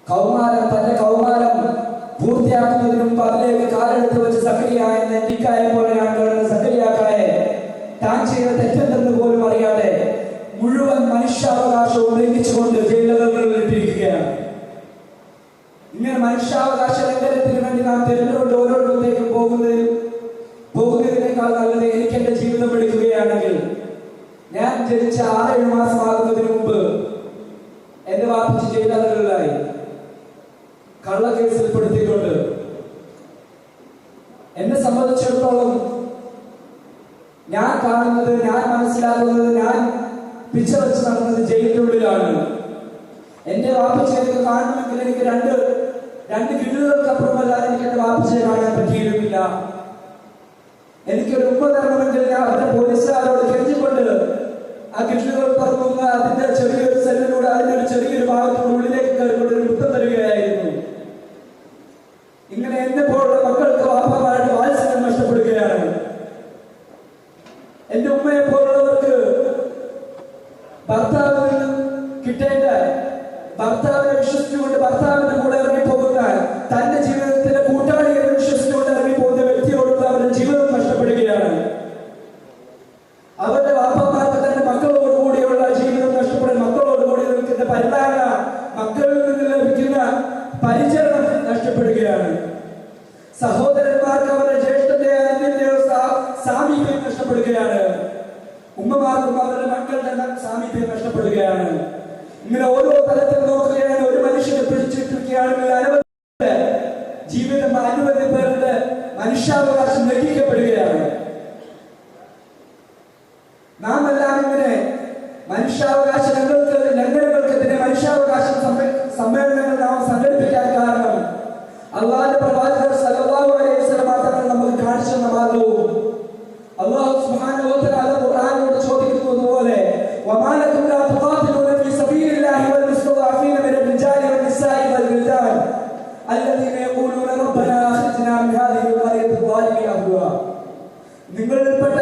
തന്റെ കൗമാരം പൂർത്തിയാക്കുന്നതിന് മുമ്പ് അതിലേക്ക് കാലെടുത്ത് വെച്ച് സക്കരിയ എന്ന നെല്ലിക്കായെ പോലെയാണ് കാണുന്ന സക്കരിയാക്കായെ താൻ ചെയ്ത തെറ്റെന്തെന്ന് പോലും അറിയാതെ മുഴുവൻ മനുഷ്യാവകാശവും ലംഘിച്ചുകൊണ്ട് ജയിലുകളിൽ ഇട്ടിരിക്കുകയാണ്. ഇങ്ങനെ മനുഷ്യാവകാശ ലംഘനത്തിന് വേണ്ടി നാം തെരഞ്ഞെടുപ്പ് ഓരോരുത്തരേക്കും പോകുന്നതിനേക്കാൾ നല്ലത് എനിക്ക് എന്റെ ജീവിതം എടുക്കുകയാണെങ്കിൽ ഞാൻ ജനിച്ച 6-7 മാസമാകുന്നതിന് മുമ്പ് എന്റെ വാപ്പിച്ച് ജയിലുകളിലായി കള്ളക്കേസിൽ പെടുത്തിക്കൊണ്ട്. എന്നെ സംബന്ധിച്ചിടത്തോളം ഞാൻ കാണുന്നത്, ഞാൻ മനസ്സിലാക്കുന്നത്, ഞാൻ പിച്ച വെച്ച് നടന്നത് ജയിലിനുള്ളിലാണ്. എന്റെ വാപ്പിച്ചേക്ക് കാണണമെങ്കിൽ എനിക്ക് രണ്ട് കിടുകൾക്കപ്പുറമല്ലാതെ എനിക്ക് എന്റെ വാപ്പിച്ചയെ കാണാൻ പറ്റിയിരുന്നില്ല. എനിക്കൊരു ഉമ്മ തരണമെങ്കിൽ ഞാൻ അവരുടെ പോലീസുകാരോട് കെഞ്ചിക്കൊണ്ട് ആ കിട്ടുകൾ പറങ്ങുന്ന അതിന്റെ ചെറിയൊരു സെല്ലിലൂടെ അതിന്റെ ഒരു ചെറിയൊരു ഭാഗത്തോട് ഉള്ളിലേക്ക് കയറിക്കൊണ്ട് ഒരു മുത്തം തരികയായിരുന്നു. ഇങ്ങനെ എന്നെ പോലുള്ള മക്കൾക്ക് വാപ്പമാരുടെ വാത്സല്യം നഷ്ടപ്പെടുകയാണ്. എന്റെ ഉമ്മയെ പോലുള്ളവർക്ക് ഭർത്താവിൽ നിന്ന് കിട്ടേണ്ട, ഭർത്താവിനെ വിശ്വസിച്ചുകൊണ്ട് ഭർത്താവിന്റെ കൂടെ ഇറങ്ങിപ്പോകുന്ന, തന്റെ ജീവിതത്തിലെ കൂട്ടാളിയെ വിശ്വസിച്ചുകൊണ്ട് ഇറങ്ങിപ്പോകുന്ന വ്യക്തിയോടുള്ള അവരുടെ ജീവിതം നഷ്ടപ്പെടുകയാണ്. അവരുടെ വാപ്പമാർക്ക് തന്റെ മക്കളോടുകൂടിയുള്ള ജീവിതം നഷ്ടപ്പെടുന്ന, മക്കളോടുകൂടി നിൽക്കുന്ന പരിപാലന, മക്കളിൽ നിന്ന് ലഭിക്കുന്ന പരിചരണം നഷ്ടപ്പെടുകയാണ്. സഹോദരന്മാർക്ക് അവരുടെ ജ്യേഷ്ഠന്റെയോ അന്യന്റെയോ സാമീപ്യം നഷ്ടപ്പെടുകയാണ്. ഉമ്മമാർക്കും അവരുടെ മക്കളുടെ സാമീപ്യം നഷ്ടപ്പെടുകയാണ്. ഇങ്ങനെ ഓരോ തലത്തിൽ നോക്കുകയാണ്. ഒരു മനുഷ്യനെ പിടിച്ചിട്ടിരിക്കുകയാണെങ്കിൽ അനവധി പേരുടെ മനുഷ്യാവകാശം ലംഘിക്കപ്പെടുകയാണ്. നാം എല്ലാം ഇങ്ങനെ മനുഷ്യാവകാശ ലംഘനങ്ങൾക്കെതിരെ മനുഷ്യാവകാശ സമ്മേളനങ്ങൾ നാം സംഘടിപ്പിക്കാൻ കാരണം അല്ലാഹുവിന്റെ പ്രവാചകർ സല്ലല്ലാഹു അലൈഹി വസല്ലം തങ്ങൾ നമുക്ക് കാണിച്ചു തന്ന മാർഗ്ഗവും അല്ലാഹു സുബ്ഹാനഹു വ തആല ഖുർആനിലൂടെ ചോദിക്കുന്നത് പോലെ വമാ ലക്കും ലാ തുഖാതിലൂന ഫീ സബീലില്ലാഹി വൽ മുസ്തദഅഫീന മിനൽ റിജാലി വൻ നിസാഇ വൽ വിൽദാൻ അല്ലദീന യഖൂലൂന റബ്ബനാ അഖ്രിജ്നാ മിൻ ഹാദിഹിൽ ഖറയത്തി ളാലിമി അഹ്ലുഹാ. നിങ്ങളിൽപ്പെട്ട